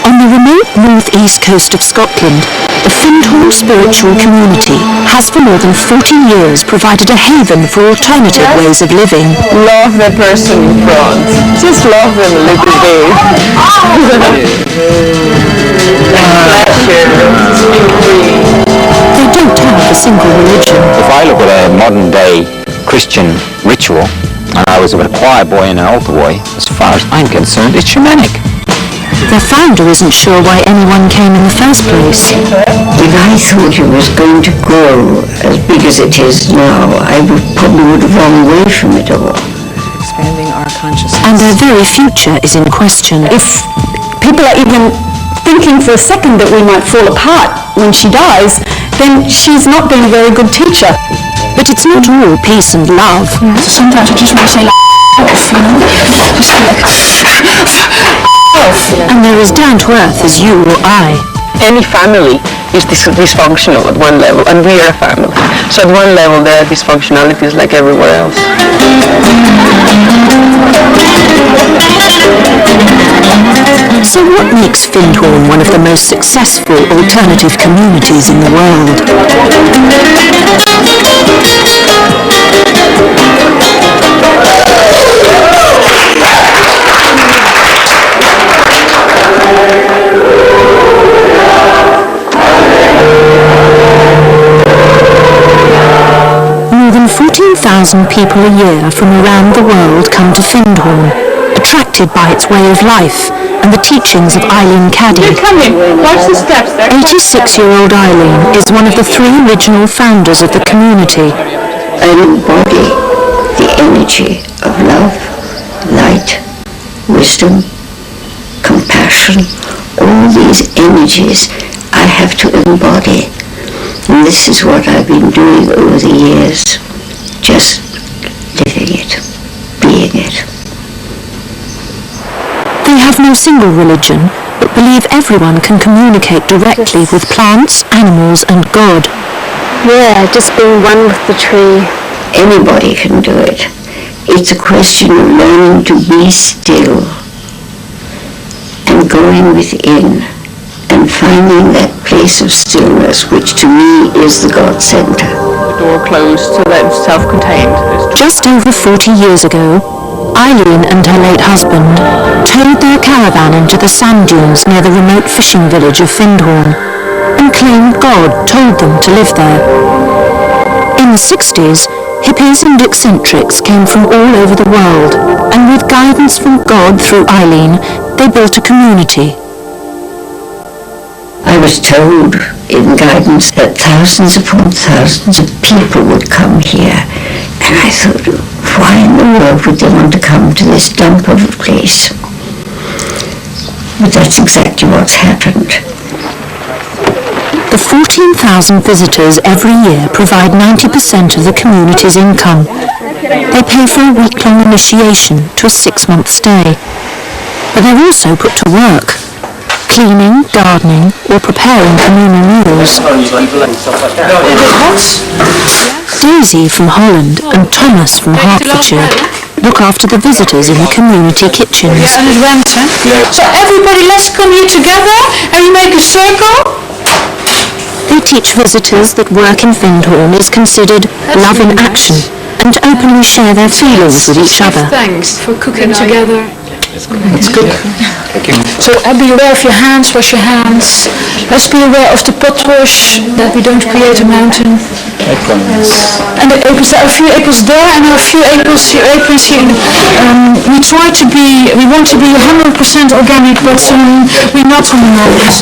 On the remote north-east coast of Scotland, the FINDHORN Spiritual Community has for more than 40 years provided a haven for alternative ways of living. Love the person in front. Just love them a little bit. They don't have a single religion. If I look at a modern-day Christian ritual, and I was a choir boy and an altar boy, as far as I'm concerned, it's shamanic. Their founder isn't sure why anyone came in the first place. If I thought it was going to grow as big as it is now, I probably would have run away from it all. Expanding our consciousness. And their very future is in question. If people are even thinking for a second that we might fall apart when she dies, then she's not been a very good teacher. But it's not all peace and love. Sometimes I just want to say, off, you know? Just like, And they're as down to earth as you or I. Any family is dysfunctional at one level, and we are a family. So at one level there are dysfunctionalities like everywhere else. So what makes FINDHORN one of the most successful alternative communities in the world? More than 14,000 people a year from around the world come to FINDHORN, attracted by its way of life and the teachings of Eileen Caddy. Come in, watch the steps there. 86-year-old Eileen is one of the three original founders of the community. I embody the energy of love, light, wisdom, compassion. All these energies I have to embody. And this is what I've been doing over the years. Just living it, being it. They have no single religion, but believe everyone can communicate directly with plants, animals and God. yeah, just being one with the tree. Anybody can do it. It's a question of learning to be still and going within and finding that place of stillness, which to me is the God Center. The door closed so that it's self-contained. Just over 40 years ago, Eileen and her late husband towed their caravan into the sand dunes near the remote fishing village of FINDHORN and claimed God told them to live there. In the 60s, hippies and eccentrics came from all over the world, and with guidance from God through Eileen, they built a community. I was told in guidance that thousands upon thousands of people would come here, and I thought, why in the world would they want to come to this dump of a place? But that's exactly what's happened. The 14,000 visitors every year provide 90% of the community's income. They pay for a week-long initiation to a 6-month stay. But they're also put to work, cleaning, gardening, or preparing communal meals. Daisy from Holland and Thomas from Hertfordshire look after the visitors in the community kitchens. So everybody, let's come here together and we make a circle. They teach visitors that work in FINDHORN is considered love in action and openly share their feelings with each other. Thanks for cooking together. That's good. Thank you. So be aware of your hands, wash your hands. Let's be aware of the pot wash, that we don't create a mountain. And the aprons, there are a few aprons there and there are a few aprons here. We want to be 100% organic, but we're not on the moment.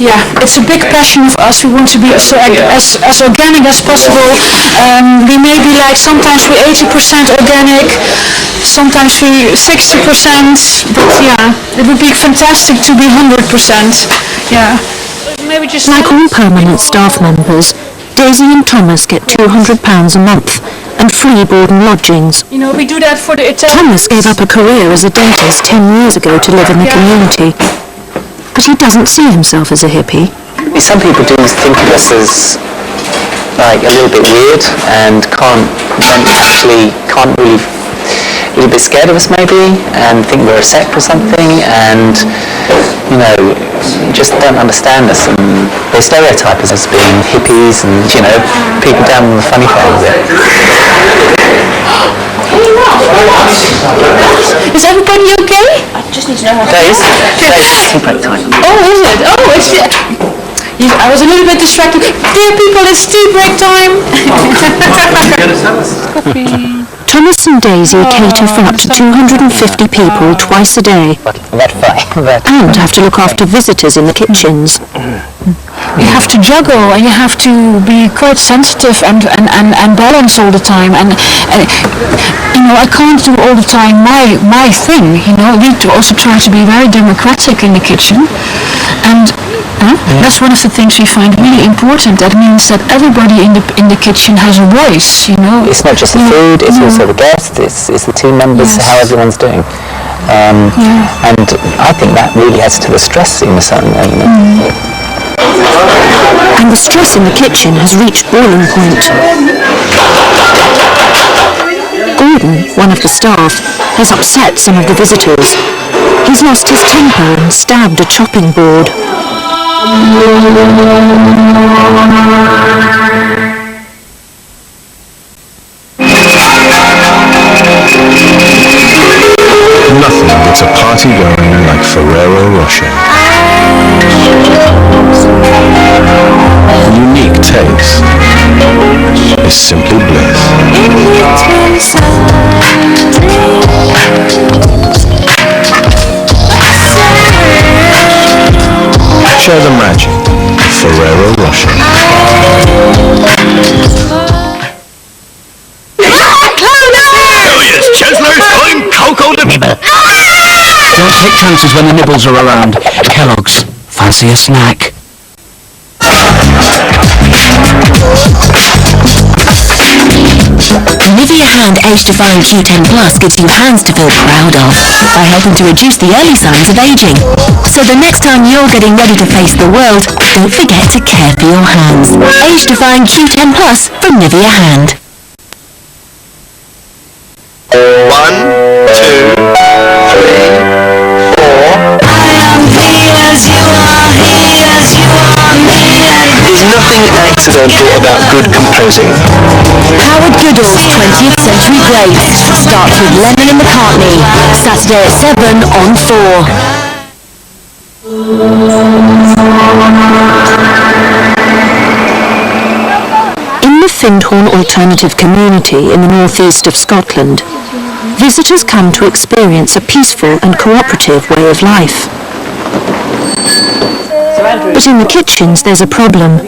Yeah, it's a big passion of us. We want to be as organic as possible. We may be like, sometimes we're 80% organic, sometimes we're 60%, but yeah, it would be fantastic to be 100%. Yeah. Maybe just like all permanent staff members, Daisy and Thomas get £200 a month and free board and lodgings. You know, we do that for the Italian. Thomas gave up a career as a dentist 10 years ago to live in the community. But he doesn't see himself as a hippie. Some people do think of us as like a little bit weird and can't really little bit scared of us maybe, and think we're a sect or something, and just don't understand us, and they stereotype us as being hippies and people down on the funny part of it. Is everybody okay? I just need to know how That is tea break time. Oh, is it? Oh, it's... I was a little bit distracted. Dear people, it's tea break time. Thomas and Daisy cater for up to 250 people twice a day and have to look after visitors in the kitchens. You have to juggle, and you have to be quite sensitive and balance all the time. And I can't do all the time my thing. I need to also try to be very democratic in the kitchen. And that's one of the things we find really important. That means that everybody in the kitchen has a voice. It's not just the food; it's also the guests. It's the team members. Yes. How everyone's doing. And I think that really adds to the stress in the sun. And the stress in the kitchen has reached boiling point. Gordon, one of the staff, has upset some of the visitors. He's lost his temper and stabbed a chopping board. Nothing gets a party going like Ferrero Rocher. Unique taste is simply bliss. Share the magic of Ferrero Rocher. Don't take chances when the nibbles are around. Kellogg's, fancy a snack? Nivea Hand Age-Defying Q10 Plus gives you hands to feel proud of by helping to reduce the early signs of aging. So the next time you're getting ready to face the world, don't forget to care for your hands. Age-Defying Q10 Plus from Nivea Hand. 1, 2, 3, 4. There's nothing accidental about good composing. Howard Goodall's 20th Century Greats starts with Lennon and McCartney, Saturday at 7 on 4. In the FINDHORN alternative community in the northeast of Scotland, visitors come to experience a peaceful and cooperative way of life. But in the kitchens there's a problem.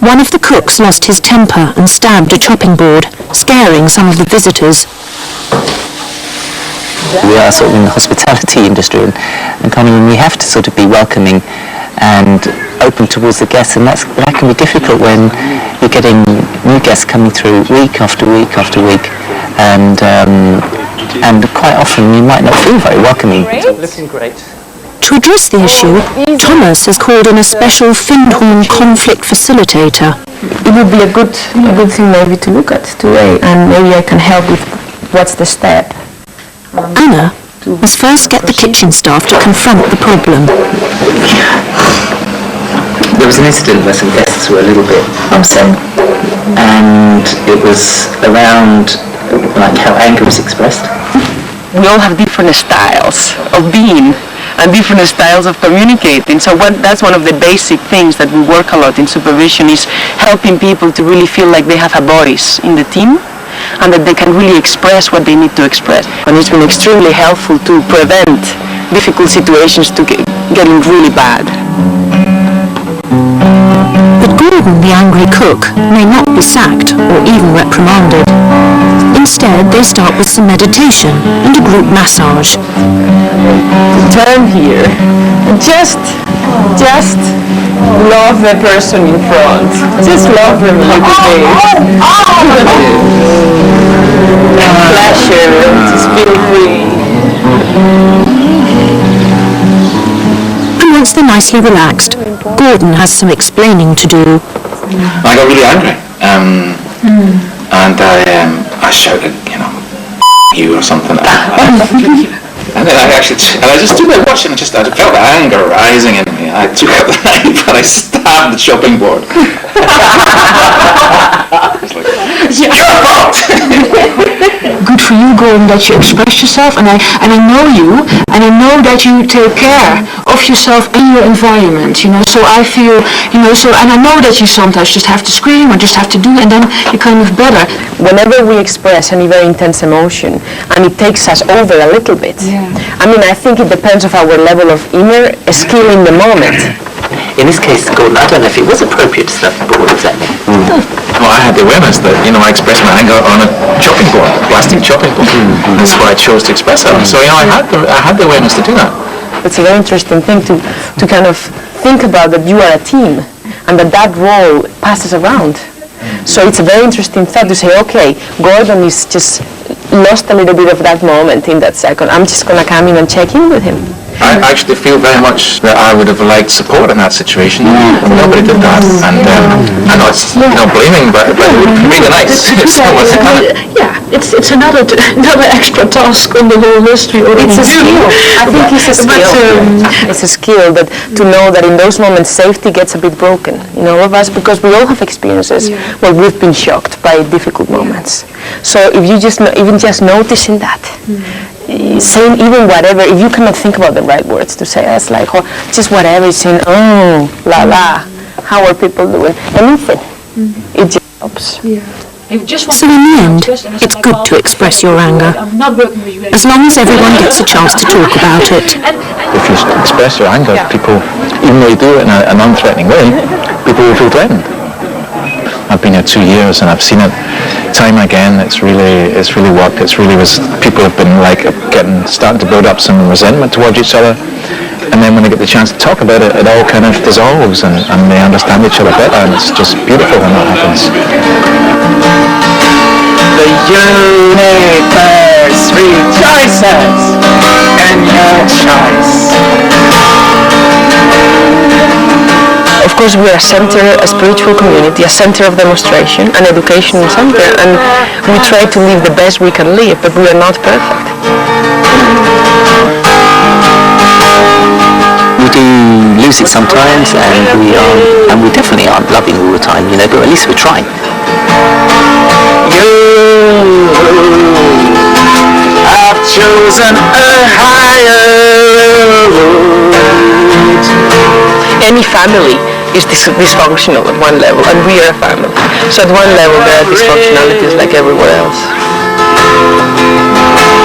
One of the cooks lost his temper and stabbed a chopping board, scaring some of the visitors. We are sort of in the hospitality industry, and kind of we have to sort of be welcoming and open towards the guests, and that can be difficult when you're getting new guests coming through week after week after week, and quite often you might not feel very welcoming. Looking great. To address the issue, Thomas has called in a special FINDHORN conflict facilitator. It would be a good thing maybe to look at today, and maybe I can help with what's the step. Anna must first get the kitchen staff to confront the problem. There was an incident where some guests were a little bit upset, and it was around like how anger is expressed. We all have different styles of being and different styles of communicating. So that's one of the basic things that we work a lot in supervision, is helping people to really feel like they have a voice in the team and that they can really express what they need to express. And it's been extremely helpful to prevent difficult situations to getting really bad. But Gordon, the angry cook, may not be sacked or even reprimanded. Instead, they start with some meditation and a group massage. Turn here. Just love the person in front. Just love them a little bit. Pleasure. Just feel free. And once they're nicely relaxed, Gordon has some explaining to do. I got really angry, and I shouted, you or something. And then I just stood there watching, I felt the anger rising in me. I took out the knife and I stabbed the chopping board. It's like, Good for you, Gordon, that you express yourself, and I know you, and I know that you take care of yourself and your environment, so I feel, and I know that you sometimes just have to scream or just have to do, and then you're kind of better. Whenever we express any very intense emotion, and it takes us over a little bit, I mean, I think it depends on our level of inner skill in the moment. In this case, Gordon, I don't know if it was appropriate to slap the board exactly. well, I had the awareness that, I expressed my anger on a chopping board, a plastic chopping board. That's what I chose to express it on. So, I had the awareness to do that. It's a very interesting thing to kind of think about, that you are a team, and that role passes around. So it's a very interesting thought to say, okay, Gordon is just lost a little bit of that moment in that second. I'm just going to come in and check in with him. I actually feel very much that I would have liked support in that situation. Nobody did that, and I know it's no blaming, but it would be really nice if someone had done it. Yeah, it's another extra task on the whole mystery. It's a skill. I think it's a skill. It's a skill that to know that in those moments safety gets a bit broken in all of us, because we all have experiences where we've been shocked by difficult moments. So if you even just noticing that. Saying even whatever, if you cannot think about the right words to say, it's like, just whatever, saying, oh, la la, how are people doing? Anything. It just helps. So in the end, it's good to express your anger, as long as everyone gets a chance to talk about it. If you express your anger, people, even though you do it in a non-threatening way, people will feel threatened. I've been here 2 years and I've seen it time again. It's really worked. People have been starting to build up some resentment towards each other, and then when they get the chance to talk about it, it all kind of dissolves and they understand each other better, and it's just beautiful when that happens. The universe rejoices in your choice. Of course, we are a spiritual community, a center of demonstration, an educational center, and we try to live the best we can live, but we are not perfect. We do lose it sometimes, and we definitely aren't loving all the time, but at least we're trying. You have chosen a higher road. Any family is dysfunctional at one level, and we are a family. So at one level there are dysfunctionalities like everywhere else.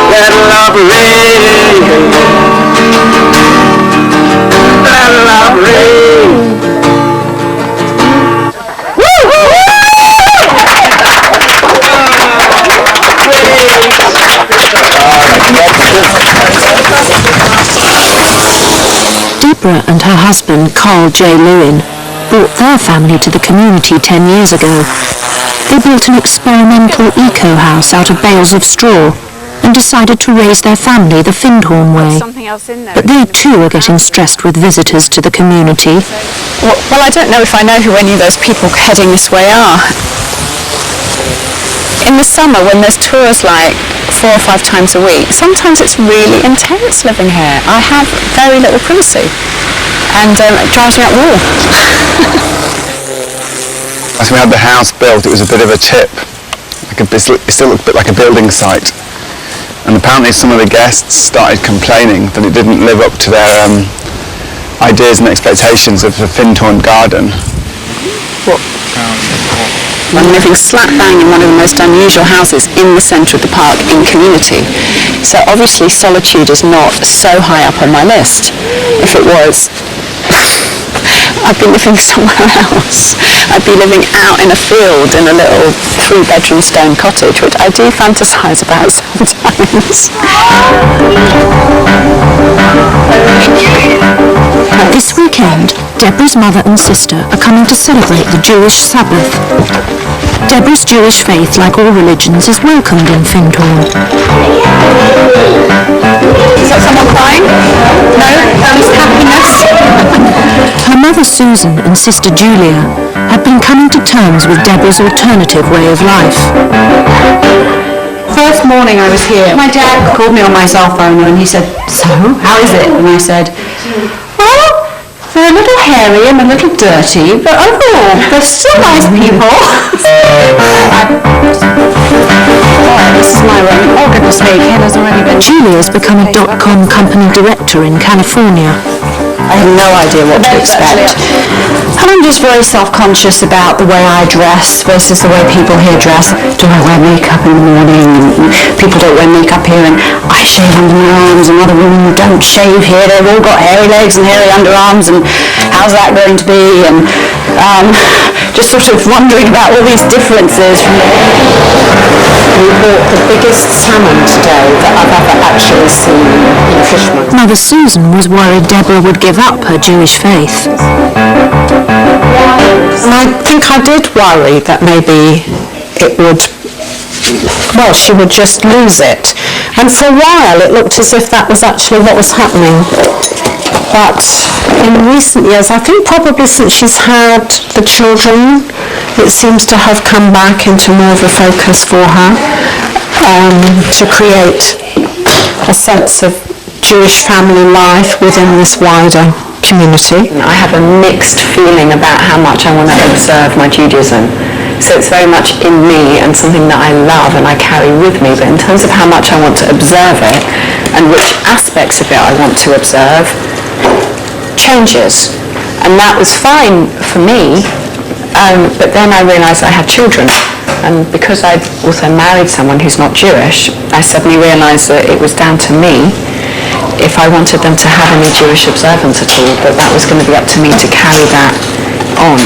Let love reign. Let love reign. Deborah and her husband, Carl J. Lewin, brought their family to the community 10 years ago. They built an experimental eco-house out of bales of straw and decided to raise their family the FINDHORN way. But they too are getting stressed with visitors to the community. Well, I don't know if I know who any of those people heading this way are. In the summer, when there's tours like 4 or 5 times a week, sometimes it's really intense living here. I have very little privacy, and it drives me up the wall. As we had the house built, it was a bit of a tip. It still looked a bit like a building site. And apparently some of the guests started complaining that it didn't live up to their ideas and expectations of the FINDHORN garden. What? I'm living slap bang in one of the most unusual houses in the centre of the park in community. So obviously solitude is not so high up on my list. If it was, I'd be living somewhere else. I'd be living out in a field in a little 3-bedroom stone cottage, which I do fantasise about sometimes. This weekend, Deborah's mother and sister are coming to celebrate the Jewish Sabbath. Deborah's Jewish faith, like all religions, is welcomed in FINDHORN. Is that someone crying? No? Just happiness? Her mother Susan and sister Julia have been coming to terms with Deborah's alternative way of life. first morning I was here, my dad called me on my cell phone and he said, "So, how is it?" And I said, "Well, they're a little hairy and a little dirty, but overall, they're still nice people." This is my room. Oh, goodness me, Ken has already been... Julia's become a .com company director in California. I have no idea what to expect. And I'm just very self-conscious about the way I dress versus the way people here dress. Do I wear makeup in the morning? People don't wear makeup here, and I shave under my arms, and other women don't shave here. They've all got hairy legs and hairy underarms, and how's that going to be? And just sort of wondering about all these differences. We bought the biggest salmon today that I've ever actually seen in Fishman. Mother Susan was worried Deborah would give up her Jewish faith. And I think I did worry that maybe it would, well, she would just lose it. And for a while it looked as if that was actually what was happening. But in recent years, I think probably since she's had the children, it seems to have come back into more of a focus for her, to create a sense of Jewish family life within this wider community. I have a mixed feeling about how much I want to observe my Judaism. So it's very much in me and something that I love and I carry with me, but in terms of how much I want to observe it and which aspects of it I want to observe, changes. And that was fine for me, but then I realised I had children, and because I'd also married someone who's not Jewish, I suddenly realised that it was down to me if I wanted them to have any Jewish observance at all, that was going to be up to me to carry that on.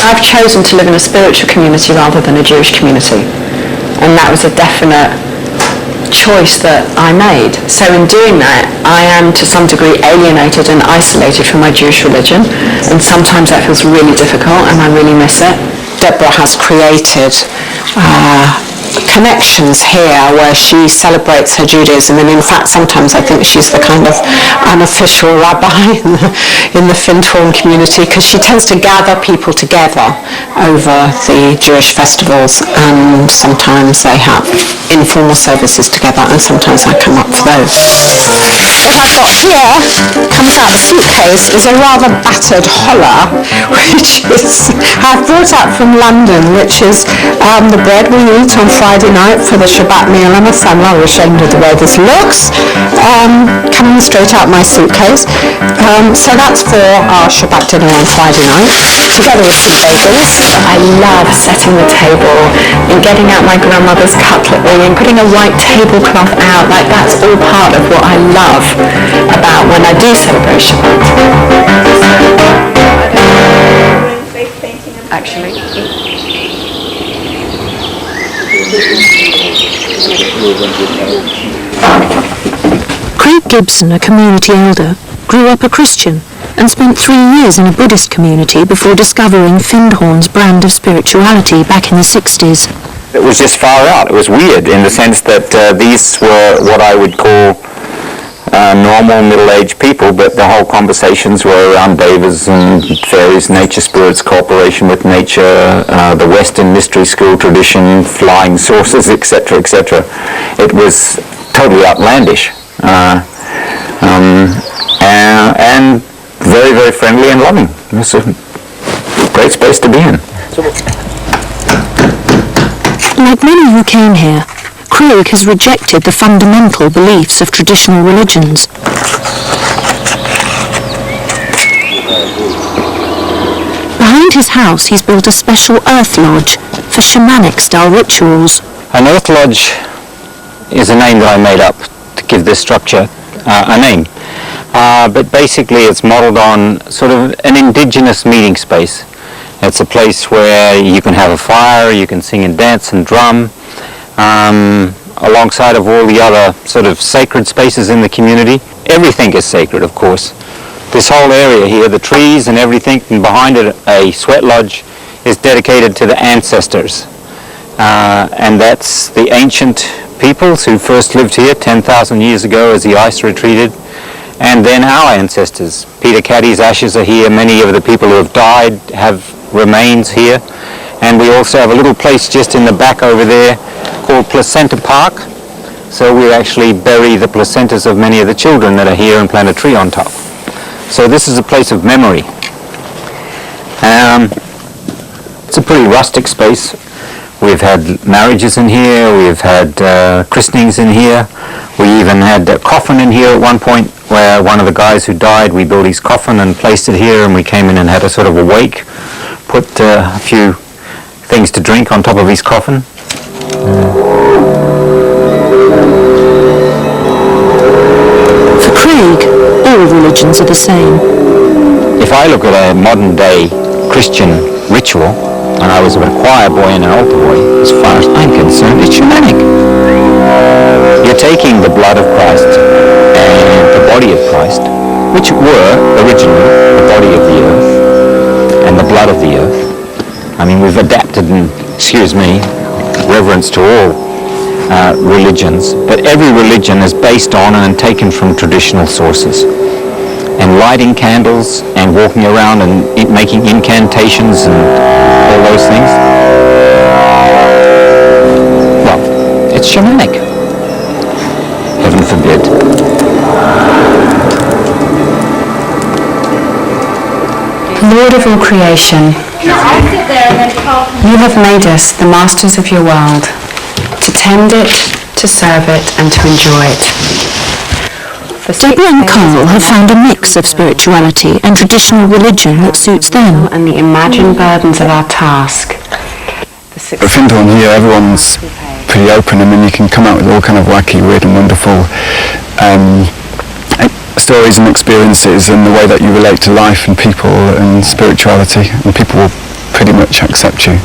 I've chosen to live in a spiritual community rather than a Jewish community, and that was a definite choice that I made. So in doing that, I am to some degree alienated and isolated from my Jewish religion, and sometimes that feels really difficult and I really miss it. Deborah has created connections here where she celebrates her Judaism, and in fact sometimes I think she's the kind of unofficial rabbi in the FINDHORN community, because she tends to gather people together over the Jewish festivals, and sometimes they have informal services together, and sometimes I come up for those. What I've got here, comes out the suitcase, is a rather battered holler, which is I've brought up from London, which is the bread we eat on Friday night for the Shabbat meal. I'm rather ashamed of the way this looks, coming straight out my suitcase. So that's for our Shabbat dinner on Friday night, together with some bagels. I love setting the table and getting out my grandmother's cutlery and putting a white tablecloth out. Like, that's all part of what I love about when I do celebrate Shabbat. Actually. Craig Gibson, a community elder, grew up a Christian and spent 3 years in a Buddhist community before discovering FINDHORN's brand of spirituality back in the 60s. It was just far out. It was weird in the sense that these were what I would call normal middle-aged people, but the whole conversations were around devas and fairies, nature spirits, cooperation with nature, the Western mystery school tradition, flying saucers, etc., etc. It was totally outlandish, and very, very friendly and loving. It was a great space to be in. Like many who came here, Craig has rejected the fundamental beliefs of traditional religions. Behind his house, he's built a special earth lodge for shamanic-style rituals. An earth lodge is a name that I made up to give this structure a name. But basically it's modeled on sort of an indigenous meeting space. It's a place where you can have a fire, you can sing and dance and drum, alongside of all the other sort of sacred spaces in the community. Everything is sacred, of course. This whole area here, the trees and everything, and behind it a sweat lodge, is dedicated to the ancestors. And that's the ancient peoples who first lived here 10,000 years ago as the ice retreated, and then our ancestors. Peter Caddy's ashes are here. Many of the people who have died have remains here, and we also have a little place just in the back over there called Placenta Park. So we actually bury the placentas of many of the children that are here and plant a tree on top. So this is a place of memory. It's a pretty rustic space. We've had marriages in here, we've had christenings in here. We even had a coffin in here at one point where one of the guys who died, we built his coffin and placed it here, and we came in and had a sort of a wake, put a few things to drink on top of his coffin. For Craig, all religions are the same. If I look at a modern day Christian ritual, and I was a choir boy and an altar boy, as far as I'm concerned, it's shamanic. You're taking the blood of Christ and the body of Christ, which were originally the body of the earth and the blood of the earth. I mean, we've adapted, and, excuse me, reverence to all religions, but every religion is based on and taken from traditional sources. And lighting candles and walking around and making incantations and all those things, well, it's shamanic. Heaven forbid. Lord of all creation, you have made us the masters of your world, to tend it, to serve it, and to enjoy it. Deborah and Carl have found a mix of spirituality and traditional religion that suits them. And the imagined burdens of our task. At Findhorn here, everyone's pretty open. I mean, you can come out with all kind of wacky, weird and wonderful stories and experiences, and the way that you relate to life and people and spirituality, and people will pretty much accept you.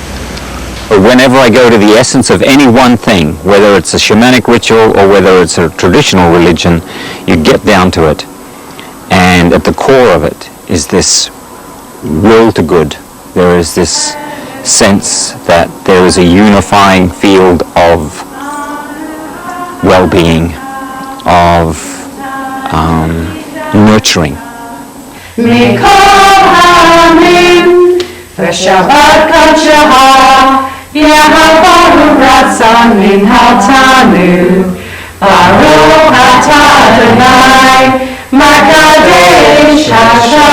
Whenever I go to the essence of any one thing, whether it's a shamanic ritual or whether it's a traditional religion, you get down to it. And at the core of it is this will to good. There is this sense that there is a unifying field of well-being, of nurturing. Baruch Ratzon min hatanu, Baruch atah Adonai, Makadesh HaShabbat.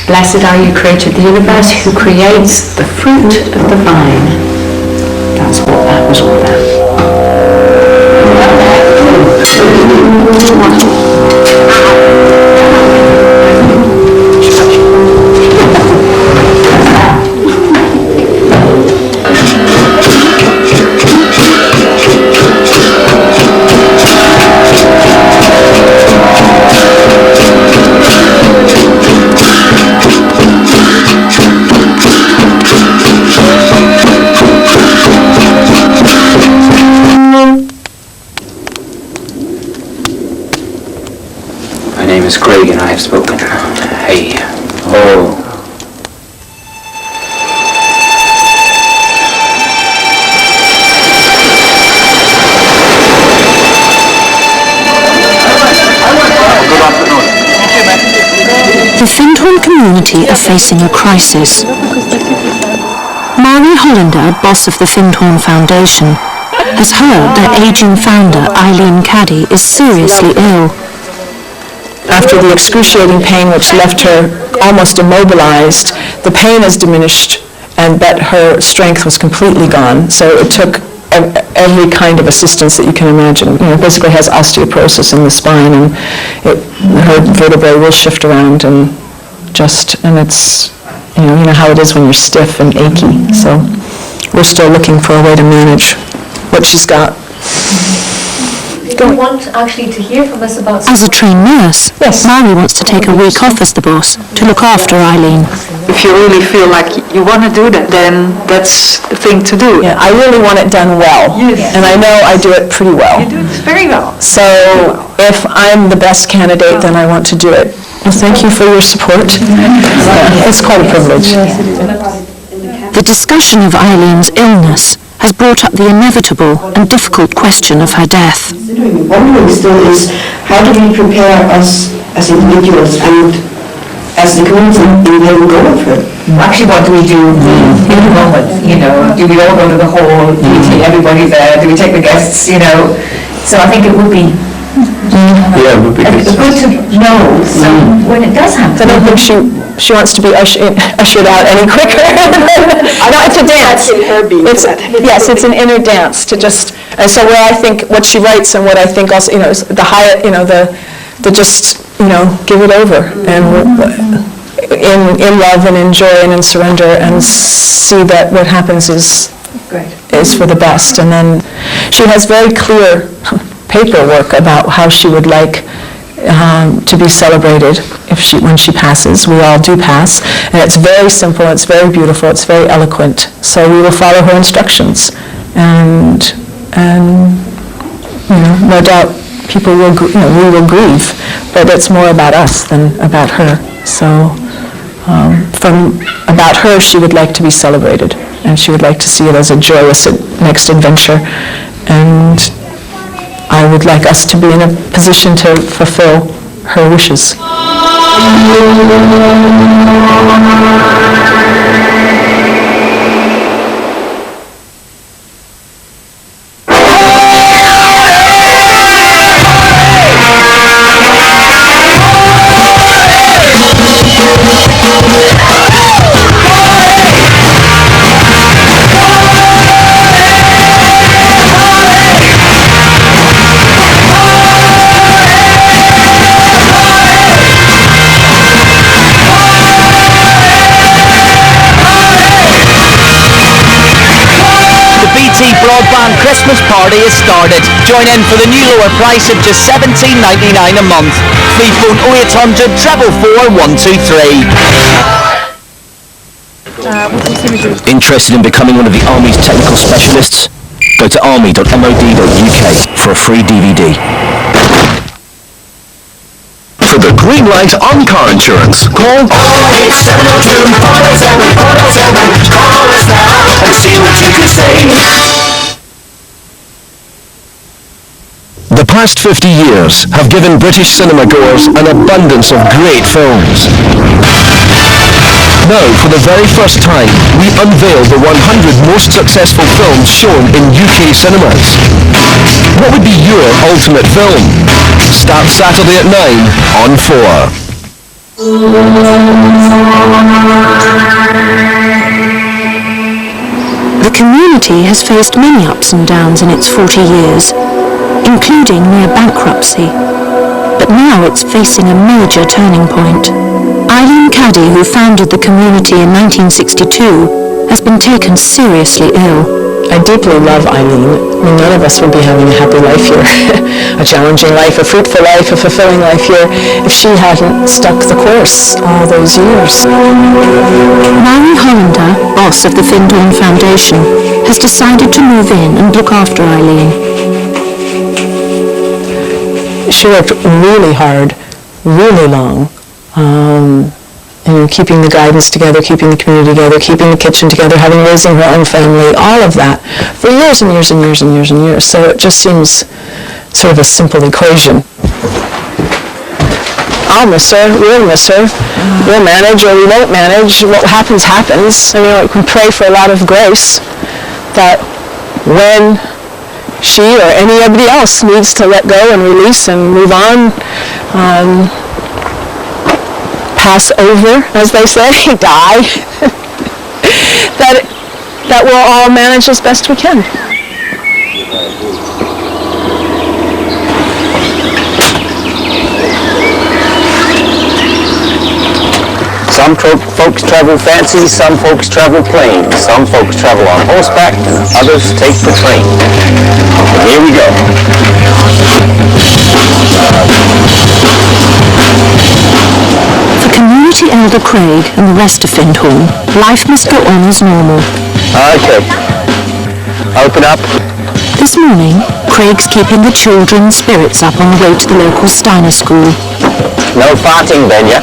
Blessed are you, creator of the universe, who creates the fruit of the vine. That's what that was all about. My name is Craig and I have spoken. Hey. Oh. The Findhorn community are facing a crisis. Mari Hollander, boss of the Findhorn Foundation, has heard that aging founder Eileen Caddy is seriously ill. After the excruciating pain which left her almost immobilized, the pain has diminished, but her strength was completely gone. So it took every kind of assistance that you can imagine. You know, basically has osteoporosis in the spine, and her vertebrae will shift around, and it's, you know how it is when you're stiff and achy. So we're still looking for a way to manage what she's got. Do you want actually to hear from us about... As a trained nurse, yes. Mari wants to take a week off as the boss to look after Eileen. If you really feel like you want to do that, then that's the thing to do. Yeah, I really want it done well, and I know I do it pretty well. You do it very well. So if I'm the best candidate, then I want to do it. Well, thank you for your support. It's quite a privilege. The discussion of Eileen's illness has brought up the inevitable and difficult question of her death. Wondering still is, how do we prepare us as individuals and as the community, we will go for it. Actually, what do we do in the moment? You know, do we all go to the hall? Do we take everybody there? Do we take the guests? You know, so I think it would be Yeah, it would be good. good to know when it does happen. I don't think she wants to be ushered out any quicker. It's a dance. Yes, it's an inner dance to just, and so where I think what she writes and what I think also, you know, is the higher, you know, the just, you know, give it over and in love and in joy and in surrender and see that what happens is for the best. And then she has very clear paperwork about how she would like to be celebrated when she passes. We all do pass, and it's very simple, it's very beautiful, it's very eloquent. So we will follow her instructions, and you know, no doubt people will, we will grieve, but it's more about us than about her. So about her, she would like to be celebrated, and she would like to see it as a joyous next adventure, and I would like us to be in a position to fulfill her wishes. Broadband Christmas party has started. Join in for the new lower price of just $17.99 a month. Free phone 0800 444 123. Interested in becoming one of the Army's technical specialists? Go to army.mod.uk for a free DVD. For the green light on car insurance, call 08702 407 407. Call us now and see what you can save. The past 50 years have given British cinema goers an abundance of great films. Now, for the very first time, we unveil the 100 most successful films shown in UK cinemas. What would be your ultimate film? Start Saturday at 9 on 4. The community has faced many ups and downs in its 40 years, including near bankruptcy. But now it's facing a major turning point. Eileen Caddy, who founded the community in 1962, has been taken seriously ill. I deeply love Eileen. I mean, none of us would be having a happy life here, a challenging life, a fruitful life, a fulfilling life here, if she hadn't stuck the course all those years. Mary Hollander, boss of the FINDHORN Foundation, has decided to move in and look after Eileen. She worked really hard, really long, keeping the guidance together, keeping the community together, keeping the kitchen together, raising her own family, all of that, for years and years and years and years and years. So it just seems sort of a simple equation. I'll miss her, we'll miss her, we'll manage or we won't manage, what happens happens. I mean, we can pray for a lot of grace that when she or anybody else needs to let go and release and move on, pass over, as they say, die, that we'll all manage as best we can. Some folks travel fancy, some folks travel plain, some folks travel on horseback, and others take the train. But here we go. For Community Elder Craig and the rest of FINDHORN, life must go on as normal. Okay. Open up. This morning, Craig's keeping the children's spirits up on the way to the local Steiner school. No farting, Benya.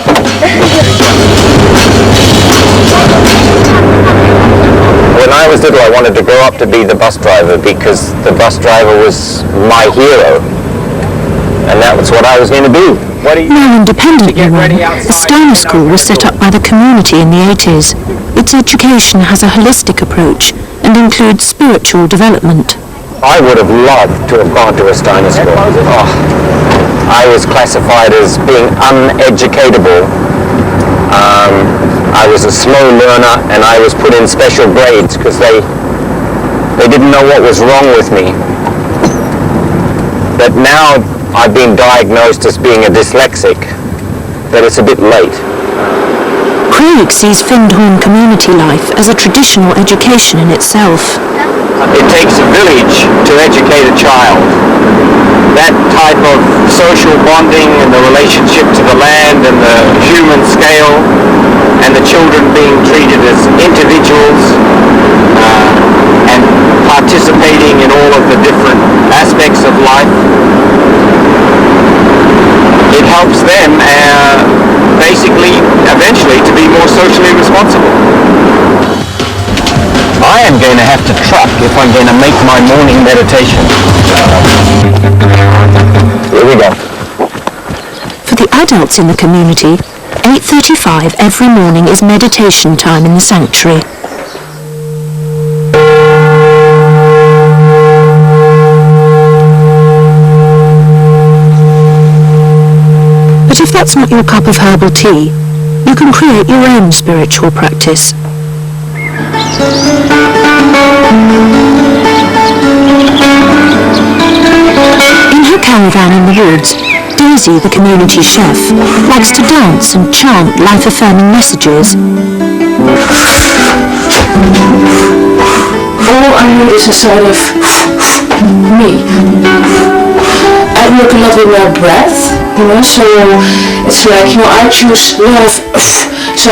When I was little, I wanted to grow up to be the bus driver because the bus driver was my hero. And that was what what I was going to be. Now independently run, the Steiner School was set up by the community in the 80s. Its education has a holistic approach and includes spiritual development. I would have loved to have gone to a Steiner school. Oh, I was classified as being uneducatable. I was a slow learner, and I was put in special grades because they didn't know what was wrong with me. But now I've been diagnosed as being a dyslexic, but it's a bit late. Craig sees Findhorn community life as a traditional education in itself. It takes a village to educate a child. That type of social bonding and the relationship to the land and the human scale, and the children being treated as individuals and participating in all of the different aspects of life, it helps them basically, eventually, to be more socially responsible. I am going to have to truck if I'm going to make my morning meditation. Here we go. For the adults in the community, 8:35 every morning is meditation time in the sanctuary. But if that's not your cup of herbal tea, you can create your own spiritual practice. In her caravan in the woods, Daisy, the community chef, likes to dance and chant life-affirming messages. All I need is a sort of me. I work a lot with my breath, so it's like, I choose love, so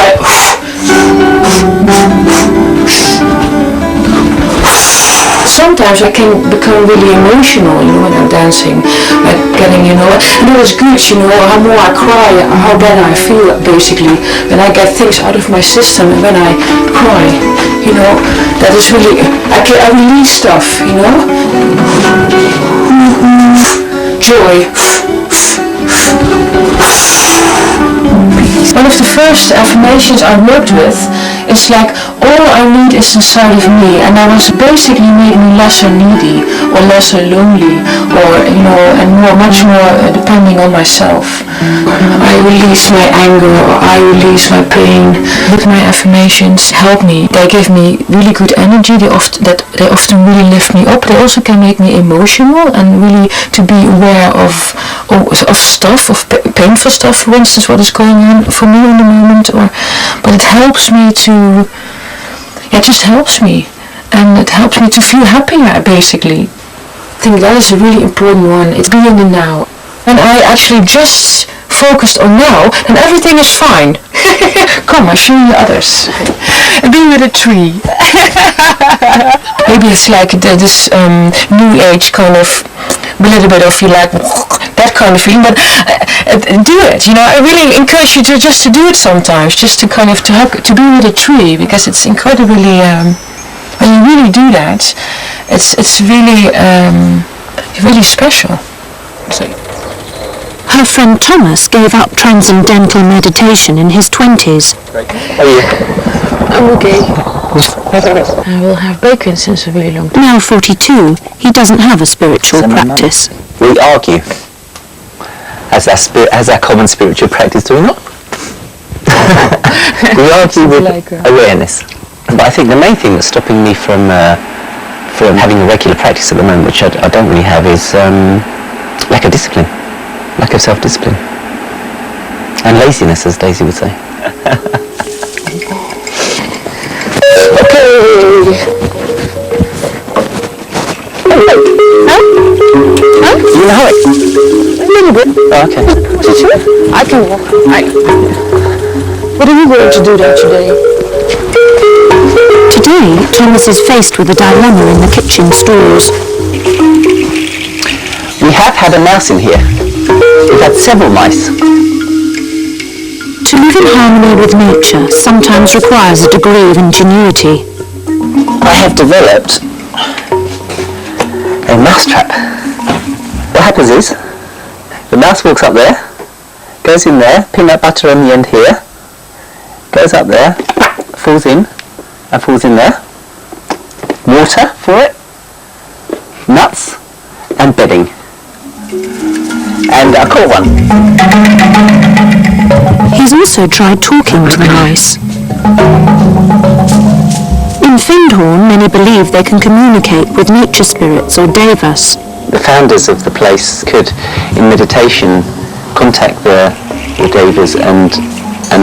sometimes I can become really emotional, when I'm dancing, like getting, and it was good, how more I cry, how better I feel, basically, when I get things out of my system, and when I cry, that is really, I release stuff, joy. One of the first affirmations I worked with is like, all I need is inside of me, and that was basically making me lesser needy, or lesser lonely, or, and much more depending on myself. I release my anger, or I release my pain. But my affirmations help me. They give me really good energy. They often really lift me up. They also can make me emotional, and really to be aware of stuff, of painful stuff, for instance, what is going on for me in the moment. But it helps me to, it just helps me, and it helps me to feel happier, basically. I think that is a really important one. It's being in the now. And I actually just focused on now, and everything is fine. Come, I'll show you others. Being with a tree. Maybe it's like this new age kind of, a little bit of that kind of feeling, but do it. I really encourage you to do it sometimes, just to kind of to be with a tree, because it's incredibly. When you really do that, it's really really special. So. Her friend Thomas gave up transcendental meditation in his 20s. How are you? I'm okay. I will have bacon since a really long time. Now 42, he doesn't have a spiritual practice. We argue. As our common spiritual practice, do we not? We argue with awareness. But I think the main thing that's stopping me from having a regular practice at the moment, which I don't really have, is lack of discipline. Lack of self-discipline. And laziness, as Daisy would say. Okay. Huh? You in a hurry? A little bit. Oh, okay. Is it true? I can walk. What are you going to do then today? Today, Thomas is faced with a dilemma in the kitchen stores. We have had a mouse in here. We've had several mice. To live in harmony with nature sometimes requires a degree of ingenuity. I have developed a mouse trap. What happens is, The mouse walks up there, goes in there, peanut butter on the end here, goes up there, falls in, and falls in there. Water for it, nuts, and bedding. And I caught one. He's also tried talking to the mice. In Findhorn, many believe they can communicate with nature spirits or devas. The founders of the place could, in meditation, contact the devas and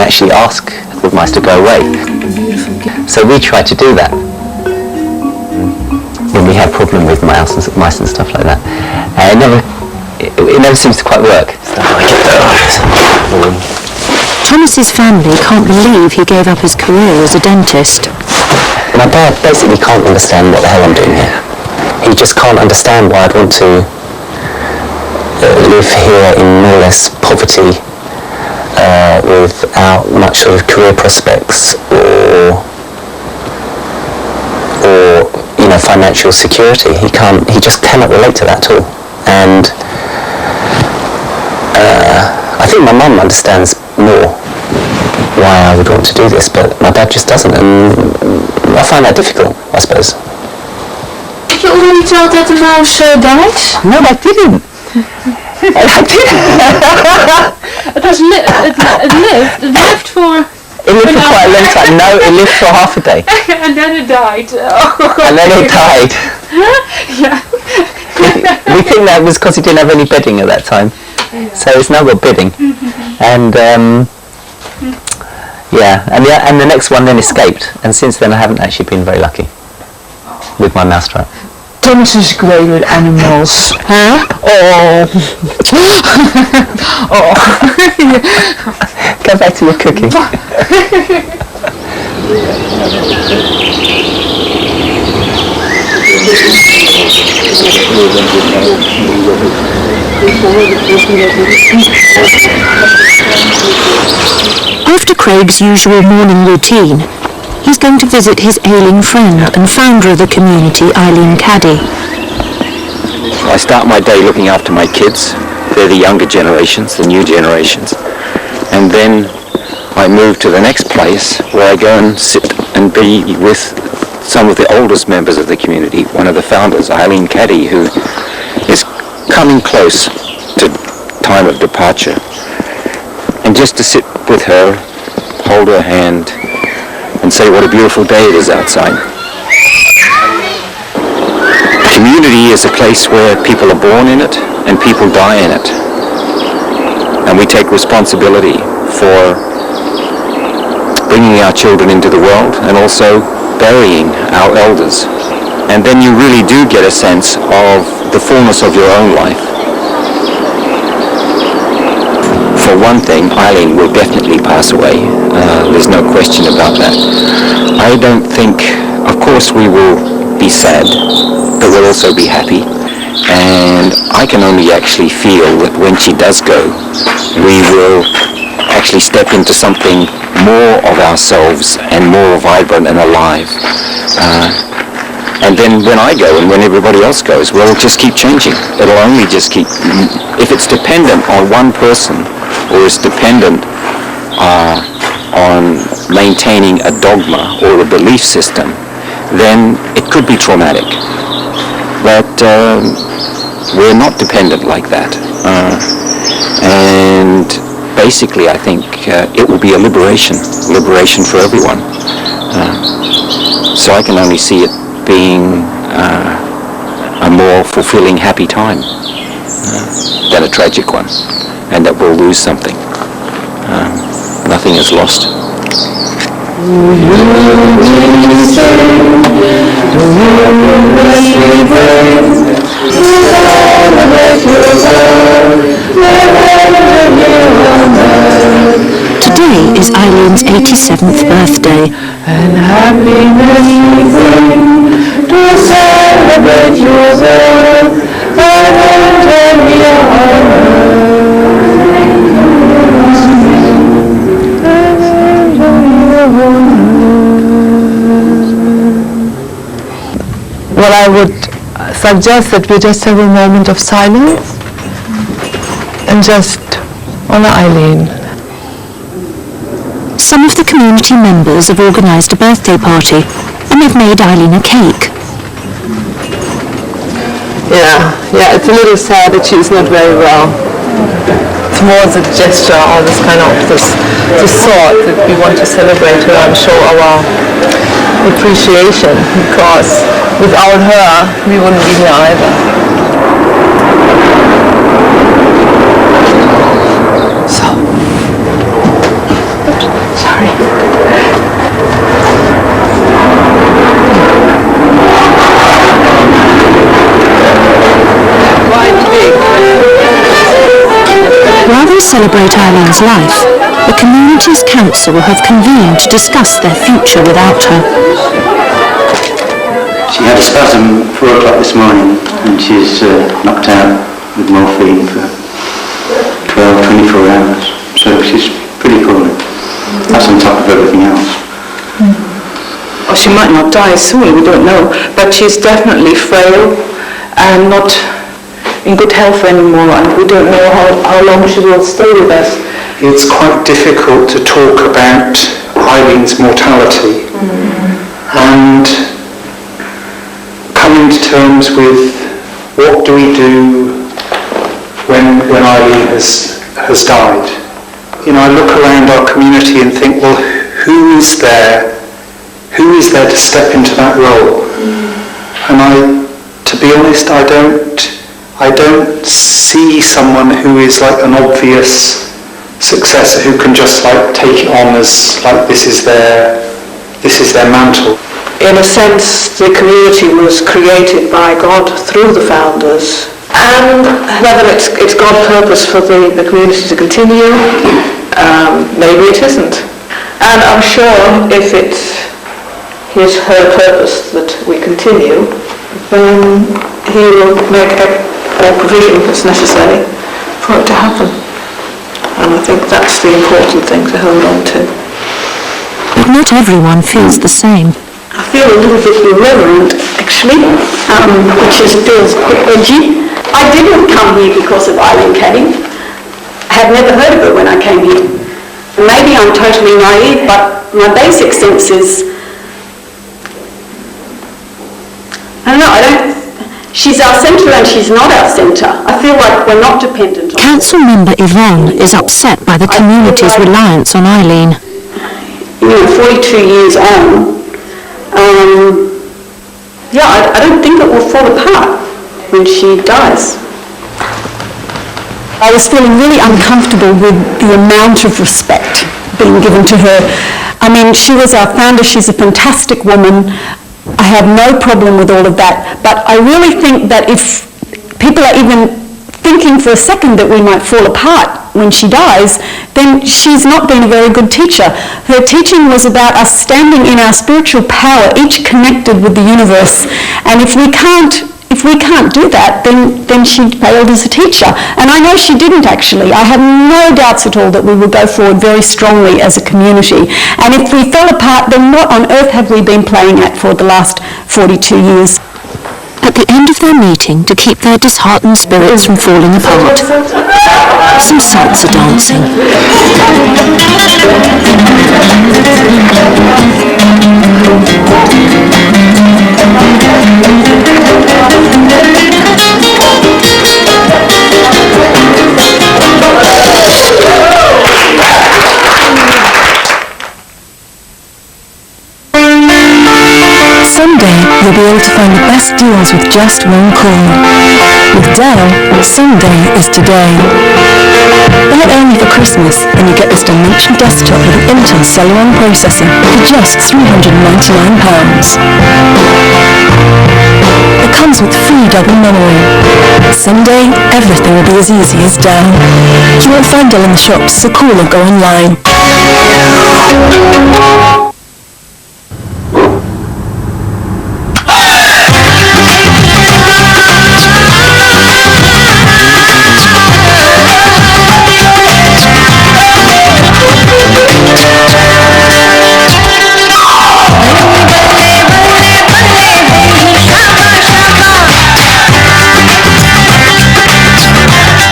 actually ask the mice to go away. So we try to do that when we have problem with mice and stuff like that. It never seems to quite work. Thomas's family can't believe he gave up his career as a dentist. My dad basically can't understand what the hell I'm doing here. He just can't understand why I'd want to live here in more or less poverty without much sort of career prospects or financial security. He just cannot relate to that at all. And I think my mum understands more why I would want to do this, but my dad just doesn't, and I find that difficult, I suppose. Did you already tell that the mouse died? No, I didn't. I didn't. It lived for... It lived for quite a long time. No, it lived for half a day. And then it died. And then it died. Yeah. We think that was because he didn't have any bedding at that time. So it's now got bedding. And and the next one then escaped. And since then I haven't actually been very lucky with my mousetrap. Thomas is great with animals. Huh? Oh. Go back to your cooking. After Craig's usual morning routine, he's going to visit his ailing friend and founder of the community, Eileen Caddy. I start my day looking after my kids. They're the younger generations, the new generations. And then I move to the next place where I go and sit and be with some of the oldest members of the community, one of the founders, Eileen Caddy, who is coming close to time of departure. And just to sit with her, hold her hand, and say what a beautiful day it is outside. Community is a place where people are born in it and people die in it. And we take responsibility for bringing our children into the world and also burying our elders. And then you really do get a sense of the fullness of your own life. For one thing, Eileen will definitely pass away. There's no question about that. I don't think, of course we will be sad, but we'll also be happy. And I can only actually feel that when she does go, we will actually step into something more of ourselves and more vibrant and alive. And then when I go and when everybody else goes, we'll just keep changing. It'll only just keep, if it's dependent on one person or is dependent on maintaining a dogma or a belief system, then it could be traumatic. But we're not dependent like that. And basically I think it will be a liberation for everyone. So I can only see it being a more fulfilling, happy time than a tragic one, and that we'll lose something. Nothing is lost. Today is Eileen's 87th birthday. And happiness we bring to celebrate your birth and enter your honor. Well, I would suggest that we just have a moment of silence. and just honour Eileen. Some of the community members have organised a birthday party and they've made Eileen a cake. Yeah, it's a little sad that she's not very well. It's more as a gesture or this kind of this thought that we want to celebrate her and show our appreciation, because without her we wouldn't be here either. So, sorry. While they celebrate Eileen's life, the Communities Council have convened to discuss their future without her. She had a spasm 4 o'clock this morning and she's knocked out with morphine for 12, 24 hours. So she's pretty poorly. That's on top of everything else. Or she might not die soon, we don't know, but she's definitely frail and not in good health anymore, and we don't know how long she will stay with us. It's quite difficult to talk about Eileen's mortality and coming to terms with what do we do when Eileen has died. You know, I look around our community and think, well, who is there to step into that role? And to be honest, I don't see someone who is like an obvious successor who can just like take it on as like this is their mantle. In a sense, the community was created by God through the founders, and whether it's God's purpose for the community to continue, maybe it isn't. And I'm sure if it's her purpose that we continue, then He will make all provision that's necessary for it to happen. And I think that's the important thing to hold on to. But not everyone feels the same. I feel a little bit irreverent, actually, which feels a bit edgy. I didn't come here because of Eileen Canning. I had never heard of her when I came here. Maybe I'm totally naive, but my basic sense is, she's our centre and she's not our centre. I feel like we're not dependent on Council member Yvonne is upset by the community's reliance on Eileen. 42 years on, I don't think it will fall apart when she dies. I was feeling really uncomfortable with the amount of respect being given to her. I mean, she was our founder, she's a fantastic woman. I have no problem with all of that, but I really think that if people are even thinking for a second that we might fall apart when she dies, then she's not been a very good teacher. Her teaching was about us standing in our spiritual power, each connected with the universe, and if we can't do that, then she failed as a teacher. And I know she didn't actually. I have no doubts at all that we will go forward very strongly as a community. And if we fell apart, then what on earth have we been playing at for the last 42 years? At the end of their meeting, to keep their disheartened spirits from falling apart, some salsa dancing. Someday, you'll be able to find the best deals with just one call. With Dell, someday is today. Buy early for Christmas, and you get this dimension desktop with an Intel Celeron processor for just £399. It comes with free double memory. Someday, everything will be as easy as Dell. You won't find Dell in the shops, so call or go online.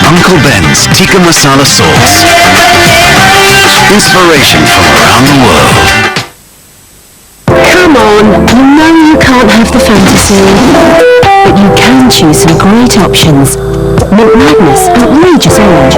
Uncle Ben's Tikka Masala Sauce. Inspiration from around the world. Come on, you know you can't have the fantasy, but you can choose some great options. Mint Madness Outrageous Orange.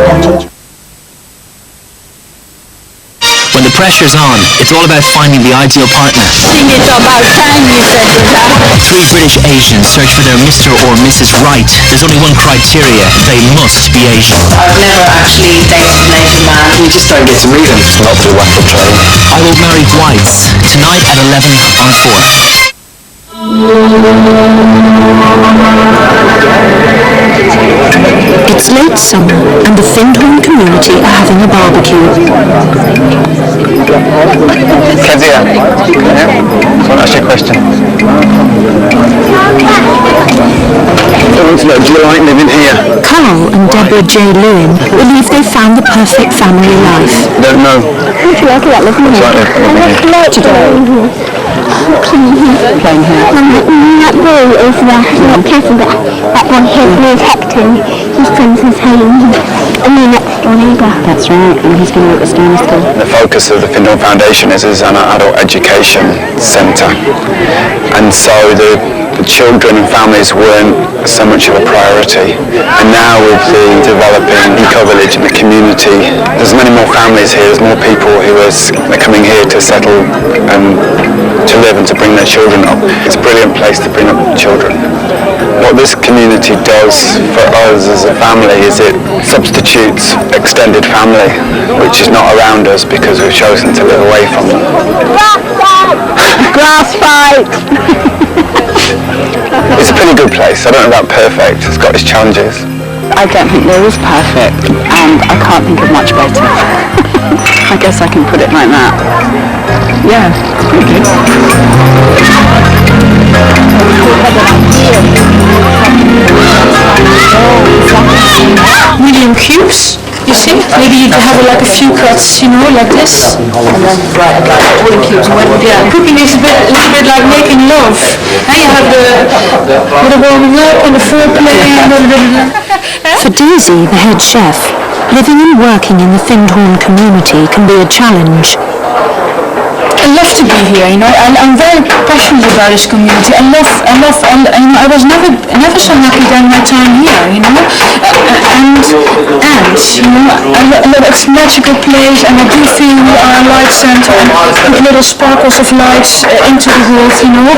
When the pressure's on, it's all about finding the ideal partner. Think it's about time you said that. Three British Asians search for their Mr. or Mrs. Right. There's only one criteria: they must be Asian. I've never actually dated an Asian man. You just don't get to meet them. It's not through waffle train. I Will Marry Whites, tonight at 11 on 4. It's late summer and the FINDHORN community are having a barbecue. Kezia, I want to ask you a question. I want to know, do you like living here? Carl and Deborah J. Lewin believe they've found the perfect family life. Don't know. Would you like that living here? It's like Today. Playing here. That boy is not careful, but that one here, Liz Hecton, he's Princess Helen, and the next door neighbour. That's right, and he's going to work at Stone School. The focus of the FINDHORN Foundation is an adult education centre, and so the children and families weren't so much of a priority. And now with the developing eco-village in the community, there's many more families here, there's more people who are coming here to settle and to live and to bring their children up. It's a brilliant place to bring up children. What this community does for us as a family is it substitutes extended family, which is not around us because we've chosen to live away from them. Grass fight! It's a pretty good place. I don't know about perfect. It's got its challenges. I don't think there is perfect, and I can't think of much better. I guess I can put it like that. Yeah, it's pretty good. Medium cubes, you see? Maybe you could have like a few cuts, you know, like this. Yeah, cooking is a little bit like making love. And you have the warming up and the foreplay and For Daisy, the head chef, living and working in the FINDHORN community can be a challenge. I love to be here, you know. I'm very passionate about this community. I love, I was never so happy than my time here, you know. And you know, it's a magical place, and I do feel we are a light center and put little sparkles of lights into the world, you know.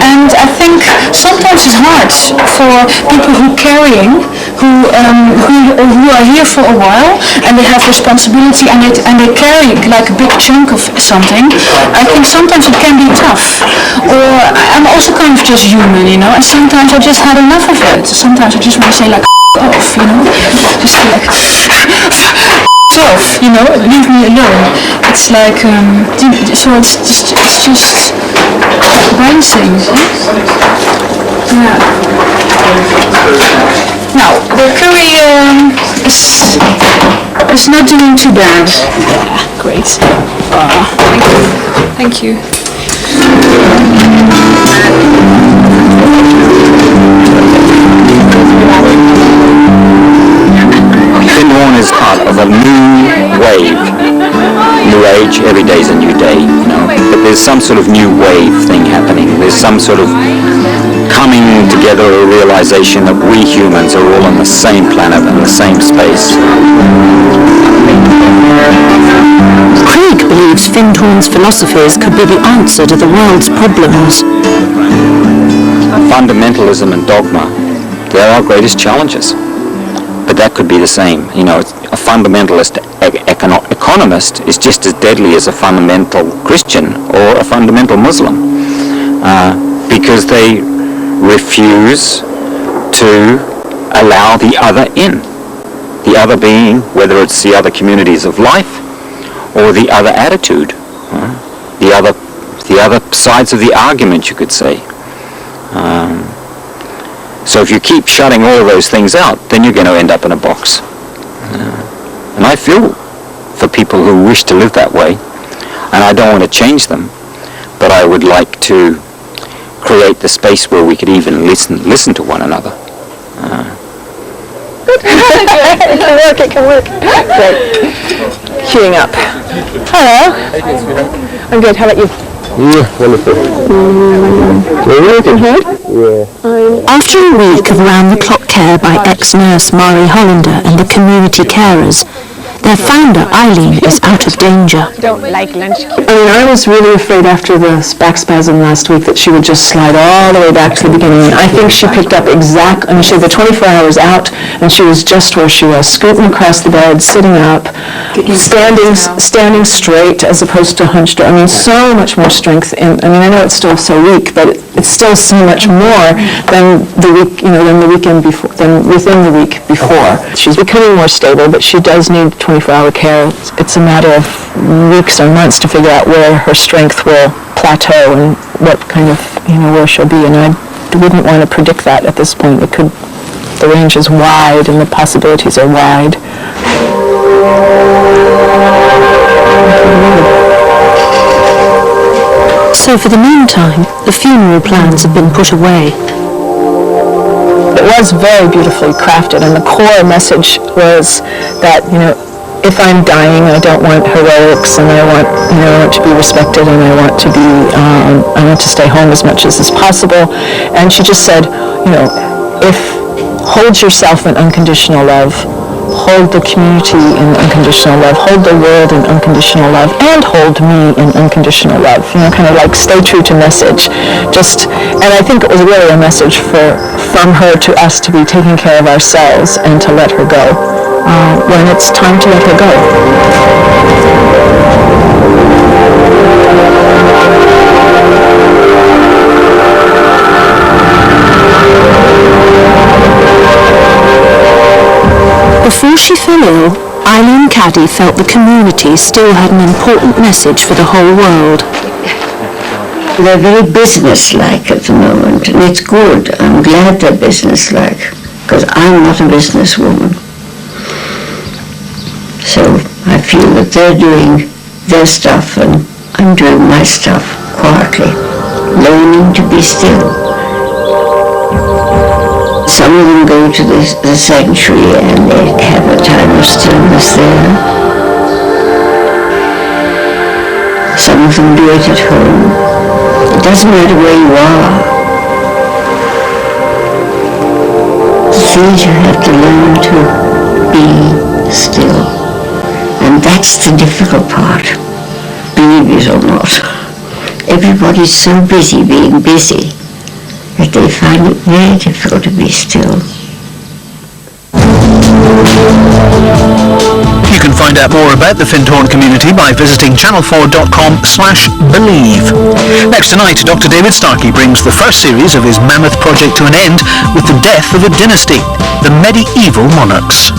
And I think sometimes it's hard for people who are here for a while, and they have responsibility, and they carry like a big chunk of something. I think sometimes it can be tough, or I'm also kind of just human, you know, and sometimes I just had enough of it. Sometimes I just want to say like off, you know, just like off, you know, leave me alone. It's like, so it's just bouncing. Yeah. Now, the curry is not doing too bad. Yeah, great. Thank you. FINDHORN is part of a new wave. New age, every day is a new day, you know. But there's some sort of new wave thing happening. There's some sort of coming together, a realization that we humans are all on the same planet and the same space. Craig believes FINDHORN's philosophies could be the answer to the world's problems. Fundamentalism and dogma, they're our greatest challenges. But that could be the same. You know, a fundamentalist economist is just as deadly as a fundamental Christian or a fundamental Muslim, because they refuse to allow the other in. The other being, whether it's the other communities of life or the other attitude, the other sides of the argument, you could say. So if you keep shutting all those things out, then you're going to end up in a box. And I feel for people who wish to live that way, and I don't want to change them, but I would like to create the space where we could even listen to one another. It can work. Great. Queuing up. Hello. I'm good. How about you? Yeah, wonderful. After a week of round-the-clock care by ex-nurse Mari Hollander and the community carers, their founder, Eileen, is out of danger. Don't like lunch. I was really afraid after the back spasm last week that she would just slide all the way back to the beginning. I think she picked up she had the 24 hours out, and she was just where she was, scooting across the bed, sitting up, standing straight as opposed to hunched over. So much more strength. I know it's still so weak, but it's still so much more than the week, than the weekend before, than within the week before. She's becoming more stable, but she does need 24-hour care. It's a matter of weeks or months to figure out where her strength will plateau and what kind of, where she'll be. And I wouldn't want to predict that at this point. The range is wide and the possibilities are wide. So for the meantime, the funeral plans have been put away. It was very beautifully crafted, and the core message was that, if I'm dying, I don't want heroics, and I want to be respected, and I want to stay home as much as is possible. And she just said, hold yourself in unconditional love, hold the community in unconditional love, hold the world in unconditional love, and hold me in unconditional love. Kind of like stay true to message. And I think it was really a message from her to us to be taking care of ourselves and to let her go when it's time to let her go. Before she fell ill, Eileen Caddy felt the community still had an important message for the whole world. They're very businesslike at the moment, and it's good. I'm glad they're businesslike, because I'm not a businesswoman. So I feel that they're doing their stuff and I'm doing my stuff quietly, learning to be still. Some of them go to the sanctuary and they have a time of stillness there. Some of them do it at home. It doesn't matter where you are. The things you have to learn to be still. And that's the difficult part, believe it or not. Everybody's so busy being busy that they find it very difficult to be still. You can find out more about the FINDHORN community by visiting channel4.com/believe. Next tonight, Dr. David Starkey brings the first series of his mammoth project to an end with the death of a dynasty, the medieval monarchs.